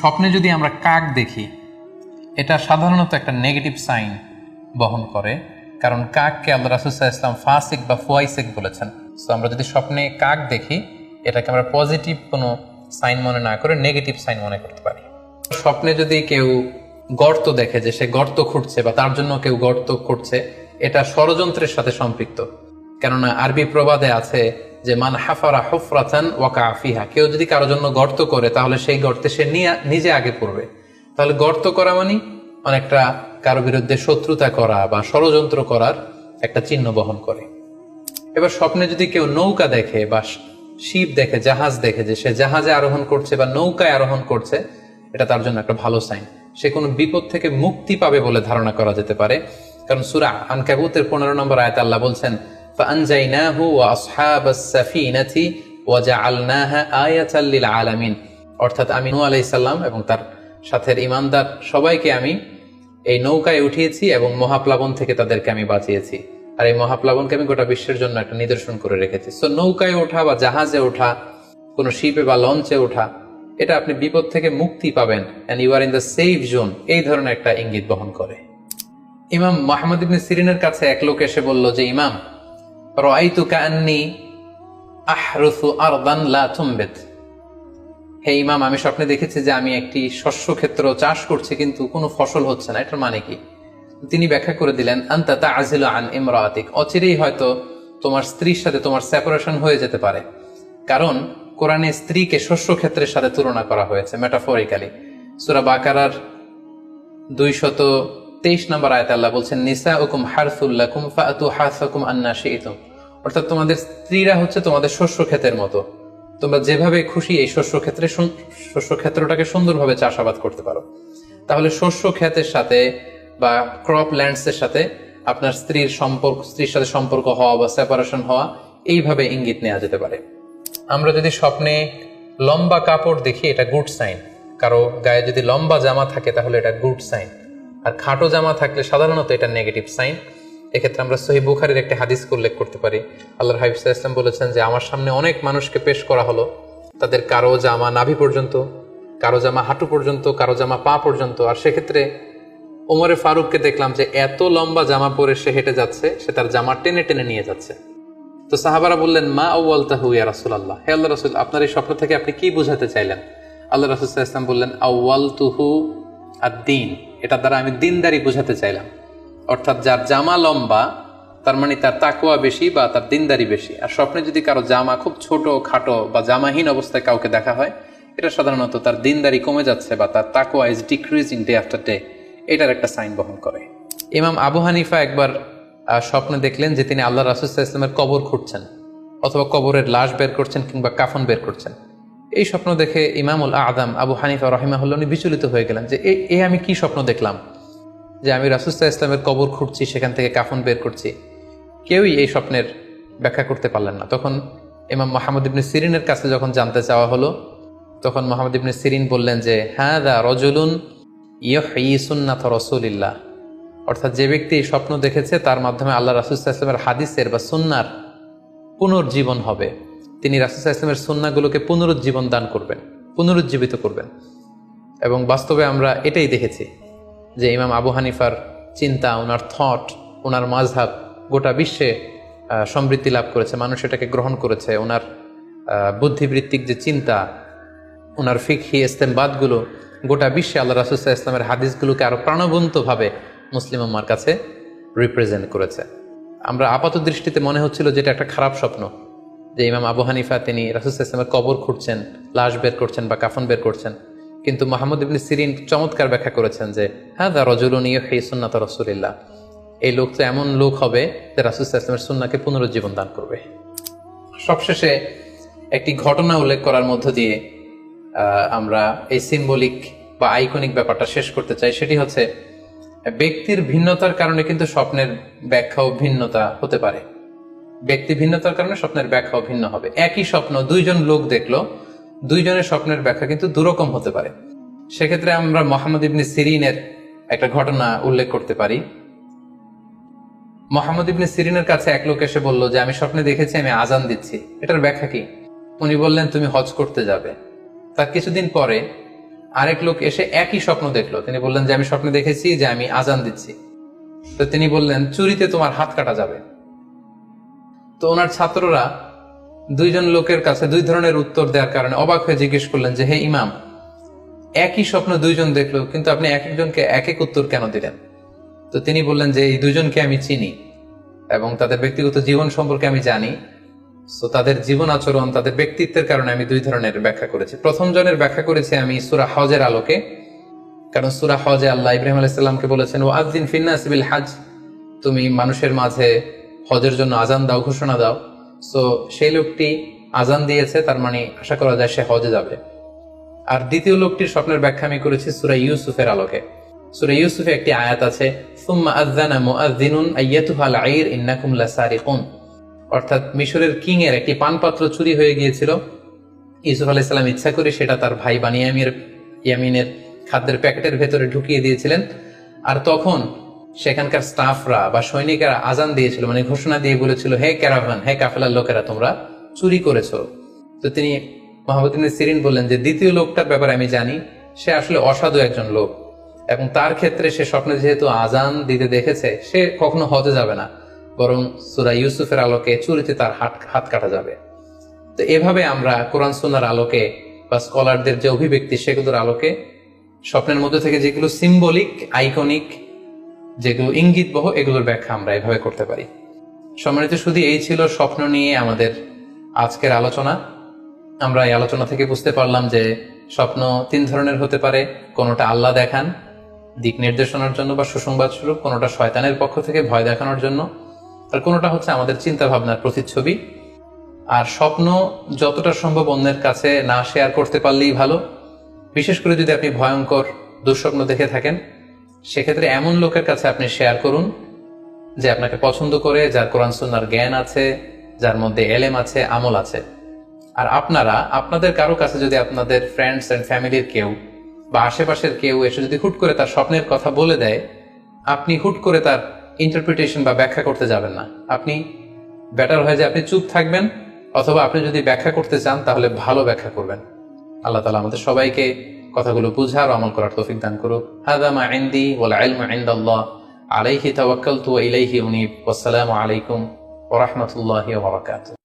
স্বপ্নে যদি আমরা কাক দেখি, এটা সাধারণত একটা নেগেটিভ সাইন বহন করে, কারণ কাককে আল্লাহ রাসূল সাল্লাল্লাহু আলাইহি ওয়াসাল্লাম ফাসিক বা ফুয়াইসিক বলেছেন। সো আমরা যদি স্বপ্নে কাক দেখি, এটাকে আমরা পজিটিভ কোনো সাইন মনে না করে নেগেটিভ সাইন মনে করতে পারি। স্বপ্নে যদি কেউ গর্ত দেখে, যে সে গর্ত খুঁড়ছে বা তার জন্য কেউ গর্ত খুঁড়ছে, এটা ষড়যন্ত্রের সাথে সম্পৃক্ত। কেননা আরবি প্রবাদে আছে যে মান হাফারা হুফরাতান ওয়াকা ফিহা, কেউ যদি কারোর জন্য গর্ত করে তাহলে সেই গর্তে সে নিজে আগে পড়বে। তাহলে গর্ত করা মানে অনেকটা কারো বিরুদ্ধে শত্রুতা করা বা ষড়যন্ত্র করার একটা চিহ্ন বহন করে। এবার স্বপ্নে যদি কেউ নৌকা দেখে বা শিপ দেখে, জাহাজ দেখে, যে সে জাহাজে আরোহণ করছে বা নৌকায় আরোহণ করছে, এটা তার জন্য একটা ভালো সাইন। সে কোনো বিপদ থেকে মুক্তি পাবে বলে ধারণা করা যেতে পারে। কারণ সূরা আনকাবুতের 15 নম্বর আয়াতে আল্লাহ বলছেন ফাআনজাইনাহু ওয়া আসহাবাস সাফিনাতি ওয়া জাআলনাহা আয়াতাল লিল আলামিন, অর্থাৎ আমি নূহ আলাইহিস সালাম এবং তার সাথের ঈমানদার সবাইকে আমি এই নৌকায় উঠিয়েছি এবং মহাপ্লাবন থেকে তাদেরকে আমি বাঁচিয়েছি। আর এই মহাপ্লাবনকে আমি গোটা বিশ্বের জন্য একটা নিদর্শন করে রেখেছি। সো নৌকায় ওঠা বা জাহাজে ওঠা, কোনো শিপে বা লঞ্চে ওঠা, এটা আপনি বিপদ থেকে মুক্তি পাবেন, and you are in the safe zone, এই ধরনের একটা ইঙ্গিত বহন করে। ইমাম মুহাম্মদ ইবনে সিরিনের কাছে এক লোক এসে বলল যে ইমাম, রাআইতু কাআন্নী আহরুসু আরদান লা তুমবিত, হে ইমাম, আমি স্বপ্নে দেখেছি যে আমি একটি শস্য ক্ষেত্র চাষ করছি কিন্তু কোনো ফসল হচ্ছে না, এটার মানে কি? তিনি ব্যাখ্যা করে দিলেন আনতা তা'জিলু আন ইমরাতিক, অচিরেই হয়তো তোমার স্ত্রীর সাথে তোমার সেপারেশন হয়ে যেতে পারে। কারণ কোরআনে স্ত্রীকে শস্য ক্ষেত্রের সাথে তুলনা করা হয়েছে মেটাফরিক্যালি। সূরা বাকারার 223 নম্বর আয়াতে আল্লাহ বলছেন নিসাউকুম হারসুল লাকুম ফাআতু হারসাকুম আন্না শি'তুম, অর্থাৎ তোমাদের স্ত্রীরা হচ্ছে তোমাদের শস্য ক্ষেতের মতো, তোমরা যেভাবে খুশি এই শস্য ক্ষেত্রটাকে সুন্দরভাবে চাষাবাদ করতে পারো। তাহলে শস্য ক্ষেতের সাথে বা ক্রপ ল্যান্ডস এর সাথে আপনার স্ত্রীর সাথে সম্পর্ক হওয়া বা সেপারেশন হওয়া, এইভাবে ইঙ্গিত নেওয়া যেতে পারে। আমরা যদি স্বপ্নে লম্বা কাপড় দেখি, এটা গুড সাইন। কারো গায়ে যদি লম্বা জামা থাকে তাহলে এটা গুড সাইন, আর খাটো জামা থাকলে সাধারণত এটা নেগেটিভ সাইন। এক্ষেত্রে আমরা সহিহ বুখারীর একটি হাদিসকে উল্লেখ করতে পারি। আল্লাহর হাবিব সাল্লাল্লাহু আলাইহি ওয়াসাল্লাম বলেছেন যে আমার সামনে অনেক মানুষকে পেশ করা হলো, তাদের কারো জামা নাভি পর্যন্ত, কারো জামা হাঁটু পর্যন্ত, কারো জামা পা পর্যন্ত। আর সেক্ষেত্রে ওমরে ফারুককে দেখলাম যে এত লম্বা জামা পরে সে হেঁটে যাচ্ছে, সে তার জামা টেনে টেনে নিয়ে যাচ্ছে। তো সাহাবারা বললেন মা আউয়ালতাহু ইয়া রাসূলুল্লাহ, হে আল্লাহর রাসূল, আপনার এই স্বপ্ন থেকে আপনি কি বোঝাতে চাইলেন? আল্লাহ রাসূল সাল্লাল্লাহু আলাইহি ওয়াসাল্লাম বললেন আউয়ালতুহু আদ-দীন, এটা দ্বারা আমি দ্বীনদারি বোঝাতে চাইলাম। অর্থাৎ যার জামা লম্বা তার মানে তার তাকওয়া বেশি বা তার দ্বীনদারি বেশি। আর স্বপ্নে যদি কারো জামা খুব ছোট খাটো বা জামাহীন অবস্থায় কাউকে দেখা হয়, এটা সাধারণত তার দ্বীনদারি কমে যাচ্ছে বা তার তাকওয়া is decreasing day after day, এটার একটা সাইন বহন করে। ইমাম আবু হানিফা একবার স্বপ্নে দেখলেন যে তিনি আল্লাহ রাসূল সাল্লাল্লাহু আলাইহি ওয়াসাল্লামের কবর খুঁড়ছেন, অথবা কবরের লাশ বের করছেন কিংবা কাফন বের করছেন। এই স্বপ্ন দেখে ইমামুল আযম আবু হানিফা রাহিমাহুল্লাহ উনি বিচলিত হয়ে গেলেন যে এ আমি কি স্বপ্ন দেখলাম, যে আমি রাসূল সাল্লাল্লাহু আলাইহি ওয়াসাল্লামের কবর খুঁড়ছি, সেখান থেকে কাফন বের করছি। কেউই এই স্বপ্নের ব্যাখ্যা করতে পারলেন না। তখন ইমাম মুহাম্মদ ইবনে সিরিনের কাছে যখন জানতে চাওয়া হলো, তখন মুহাম্মদ ইবনে সিরিন বললেন যে হাযা রাজুলুন ইউহয়ি সুন্নাত রাসূলিল্লাহ, অর্থাৎ যে ব্যক্তি এই স্বপ্ন দেখেছে তার মাধ্যমে আল্লাহ রাসূল সাল্লাল্লাহু আলাইহি ওয়াসাল্লামের হাদিসের বা সুন্নাহর পুনর্জীবন হবে। তিনি রাসূল সাল্লাল্লাহু আলাইহি ওয়াসাল্লামের সুন্নাহগুলোকে পুনরুজ্জীবন দান করবেন, পুনরুজ্জীবিত করবেন। এবং বাস্তবে আমরা এটাই দেখেছি যে ইমাম আবু হানিফার চিন্তা, ওনার থট, ওনার মাযহাব গোটা বিশ্বে সমৃদ্ধি লাভ করেছে, মানুষ এটাকে গ্রহণ করেছে। ওনার বুদ্ধিবৃত্তিক যে চিন্তা, ওনার ফিকহি ইস্তেমবাদগুলো গোটা বিশ্বে আল্লাহ রাসূল সাল্লাল্লাহু আলাইহি ওয়াসাল্লামের হাদিসগুলোকে আরো প্রাণবন্তভাবে মুসলিম উম্মার কাছে রিপ্রেজেন্ট করেছে। আমরা আপাত দৃষ্টিতে মনে হচ্ছিল যে এটা একটা খারাপ স্বপ্ন, যে ইমাম আবু হানিফা তিনি রাসূল সাল্লাল্লাহু আলাইহি ওয়াসাল্লামের কবর খুঁড়ছেন, লাশ বের করছেন বা কাফন বের করছেন। কিন্তু মুহাম্মদ ইবনে সিরিন চমৎকার ব্যাখ্যা করেছেন যে হাযা রাজুলুন ইউহয়ি সুন্নাত রাসূলিল্লাহ, এই লোক তো এমন লোক হবে যে রাসূল সাল্লাল্লাহু আলাইহি ওয়াসাল্লামের সুন্নাহকে পুনরুজ্জীবন দান করবে। সবশেষে একটি ঘটনা উল্লেখ করার মধ্য দিয়ে আমরা এই সিম্বলিক বা আইকনিক ব্যাপারটা শেষ করতে চাই। সেটি হচ্ছে ব্যক্তির ভিন্নতার কারণে কিন্তু স্বপ্নের ব্যাখ্যাও ভিন্নতা হতে পারে। ব্যক্তি ভিন্নতার কারণে স্বপ্নের ব্যাখ্যাও ভিন্ন হবে। একই স্বপ্ন দুইজন লোক দেখলো, দুইজনের স্বপ্নের ব্যাখ্যা কিন্তু দুরকম হতে পারে। সেক্ষেত্রে আমরা মুহাম্মদ ইবনে সিরিনের একটা ঘটনা উল্লেখ করতে পারি। মুহাম্মদ ইবনে সিরিনের কাছে এক লোক এসে বলল যে আমি স্বপ্নে দেখেছি আমি আজান দিচ্ছি, এটার ব্যাখ্যা কি? উনি বললেন তুমি হজ করতে যাবে। তার কিছুদিন পরে আরেক লোক এসে একই স্বপ্ন দেখলো, তিনি বললেন যে আমি স্বপ্নে দেখেছি যে আমি আজান দিচ্ছি। তো তিনি বললেন চুরিতে তোমার হাত কাটা যাবে। তো ওনার ছাত্ররা দুইজন লোকের কাছে দুই ধরনের উত্তর দেওয়ার কারণে অবাক হয়ে জিজ্ঞেস করলেন যে হে ইমাম, একই স্বপ্ন দুইজন দেখলো, কিন্তু আপনি এক একজনকে এক এক উত্তর কেন দিলেন? তো তিনি বললেন যে এই দুইজনকে আমি চিনি এবং তাদের ব্যক্তিগত জীবন সম্পর্কে আমি জানি। তো তাদের জীবন আচরণ, তাদের ব্যক্তিত্বের কারণে আমি দুই ধরনের ব্যাখ্যা করেছি। প্রথম জনের ব্যাখ্যা করেছি আমি সূরা হজের আলোকে, কারণ সূরা হজে আল্লাহ ইব্রাহিম আলাইহিস সালামকে বলেছেন ওয়াযিন ফিন্নাস বিল হজ, তুমি মানুষের মাঝে হজের জন্য আজান দাও, ঘোষণা দাও। সো সেই লোকটি আজান দিয়েছে, তার মানে আশা করা যায় সে হজে যাবে। আর দ্বিতীয় লোকটির স্বপ্নের ব্যাখ্যা আমি করেছি সূরা ইউসুফের আলোকে। সূরা ইউসুফে একটি আয়াত আছে সুম্মা আযানা মুআযযিনুন আইয়াতুহাল আইর ইন্নাকুম লাসারিকুন, অর্থাৎ মিশরের কিং এর একটি পানপাত্র চুরি হয়ে গিয়েছিল। ইউসুফ আলাইহিস সালাম ইচ্ছা করে সেটা তার ভাই ইয়ামিনের খাদ্যের প্যাকেটের ভেতরে ঢুকিয়ে দিয়েছিলেন। আর তখন সেখানকার স্টাফরা বা সৈনিকেরা আজান দিয়েছিল, মানে ঘোষণা দিয়ে বলেছিল হে ক্যারাভান, হে কাফেলার লোকেরা, তোমরা চুরি করেছো। তো তিনি মুহাম্মদ ইবনে সিরিন বললেন যে দ্বিতীয় লোকটার ব্যাপারে আমি জানি, সে আসলে অসাধু একজন লোক, এবং তার ক্ষেত্রে সে স্বপ্নে যেহেতু আজান দিতে দেখেছে, সে কখনো হজে যাবে না, বরং সূরা ইউসুফের আলোকে চুরিতে তার হাত কাটা যাবে। তো এভাবে আমরা কোরআন সুন্নাহর আলোকে বা স্কলারদের যে অভিব্যক্তি সেগুলোর আলোকে স্বপ্নের মধ্যে থেকে যেগুলো সিম্বলিক, আইকনিক, যেগুলো ইঙ্গিতবহ, এগুলোর ব্যাখ্যা আমরা এভাবে করতে পারি। সম্মানিত শুধু এই ছিল স্বপ্ন নিয়ে আমাদের আজকের আলোচনা। আমরা এই আলোচনা থেকে বুঝতে পারলাম যে স্বপ্ন তিন ধরনের হতে পারে। কোনোটা আল্লাহ দেখান দিক নির্দেশনার জন্য বা সুসংবাদ স্বরূপ, কোনোটা শয়তানের পক্ষ থেকে ভয় দেখানোর জন্য, আর কোনোটা হচ্ছে আমাদের চিন্তা ভাবনার প্রতিচ্ছবি। আর স্বপ্ন যতটা সম্ভব অন্যের কাছে না শেয়ার করতে পারলেই ভালো। বিশেষ করে যদি আপনি ভয়ঙ্কর দুঃস্বপ্ন দেখে থাকেন, সেক্ষেত্রে এমন লোকের কাছে আপনি শেয়ার করুন যে আপনাকে পছন্দ করে, যার কোরআন সুন্নাহর জ্ঞান আছে, যার মধ্যে এলেম আছে, আমল আছে। আর আপনারা আপনাদের কারো কাছে যদি আপনাদের ফ্রেন্ডস এন্ড ফ্যামিলির কেউ বা আশেপাশের কেউ এসে যদি হুট করে তার স্বপ্নের কথা বলে দেয়, আপনি হুট করে তার ইন্টারপ্রিটেশন বা ব্যাখ্যা করতে যাবেন না। আপনি বেটার হয় যে আপনি চুপ থাকবেন, অথবা আপনি যদি ব্যাখ্যা করতে চান তাহলে ভালো ব্যাখ্যা করবেন। আল্লাহ তাআলা আমাদের সবাইকে কথাগুলো বুঝার ও আমল করার তৌফিক দান করুক। হাযা মা ইনদি ওয়াল ইলমু ইনদাল্লাহ আলাইহি তাওয়াক্কালতু ওয়া ইলাইহি উনীব। ওয়াসসালামু আলাইকুম ওয়া রাহমাতুল্লাহি ওয়া বারাকাতুহু।